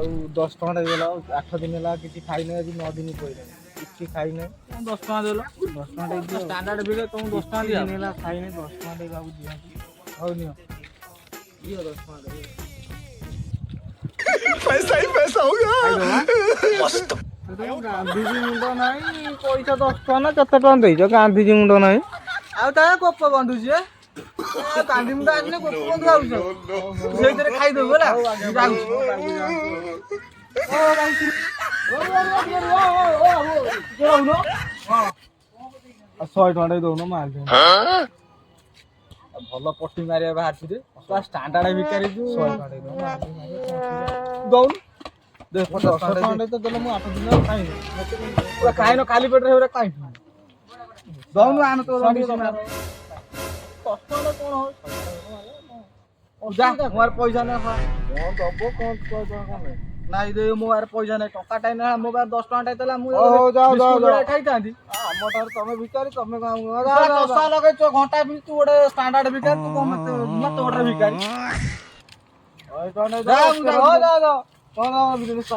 ଆଉ 10 ଟଙ୍କା ଦେଲା 8 ଦିନ ହେଲା କିଛି ଖାଇନି ଆଜି 9 ଦିନ କହିଲେ କିଛି ଖାଇନି 10 ଟଙ୍କା ଦେଲ 10 ଟଙ୍କା ଦେଇଦିଅ ଷ୍ଟାଣ୍ଡାର୍ଡ ବିଲ ତମକୁ 10 ଟଙ୍କା ଦିଆ ହେଲା ଖାଇନି 10 ଟଙ୍କା ଦେଇ ବାବୁ ଦିଅନ୍ତି ହଉ ନିଅ ଦିଅ 10 ଟଙ୍କା ଦେଇ पैसा ही पैसा होगा ମସ୍ତ ଗାନ୍ଧିଜୀ ମୁଣ୍ଡ ନାହିଁ ପଇସା 10 ଟଙ୍କା ନା କେତେ ଟଙ୍କା ଦେଇଛ ଗାନ୍ଧିଜୀ ମୁଣ୍ଡ ନାହିଁ ଆଉ ତା କୋପ ବନ୍ଧୁଛି କାନ୍ଦି ମୁଣ୍ଡ ଆସିଲେ କୋପ ବନ୍ଧୁ ଆଉଛ ସେଇଥିରେ ଖାଇଦବୁ ହେଲା ଯାଉଛି ଆଉ 100 ଟଙ୍କା ଦେଇ ଦଉନ ମାଲ ଭଲ ପଟି ମାରିବା ବାହାରିଛି ରେ ଷ୍ଟାଣ୍ଡାର୍ଡ ଭିକାରୀ 100 ଟଙ୍କା ଦେଇ ଦଉନ ଦଉନୁ ଦେ 50 ଟଙ୍କା ଦେଇ ତ ଦେଲେ ମୁଁ 8 ଦିନ ଖାଇନି ପୁରା ଖାଇନ ଖାଲି ପେଟରେ ହେରା କାଇଁ ଦଉନୁ ଆଣ ତୋ କଣ ଯା ମୋର ପଇସା ନା ଦବ କଣ ନାଇଁ ଦେ ମୋ ପାଖରେ ପଇସା ନାହିଁ ଟଙ୍କାଟା ନା ମୋ ପାଖରେ 10 ଟଙ୍କା ଥିଲା ମୁଁ ହଉ ଯାଅ ଖାଇଥାନ୍ତି ଆମ ଠାରୁ ତମେ ଭିକାରୀ ତମେ ଚଷା ଲଗେଇଛ ଘଣ୍ଟା ବି ତୁ ଗୋଟେ ଷ୍ଟାଣ୍ଡାର୍ଡ ଭିକାରୀ ତୁ କଣ ମତେ ଗୋଟେ ଭିକାରୀ କଣ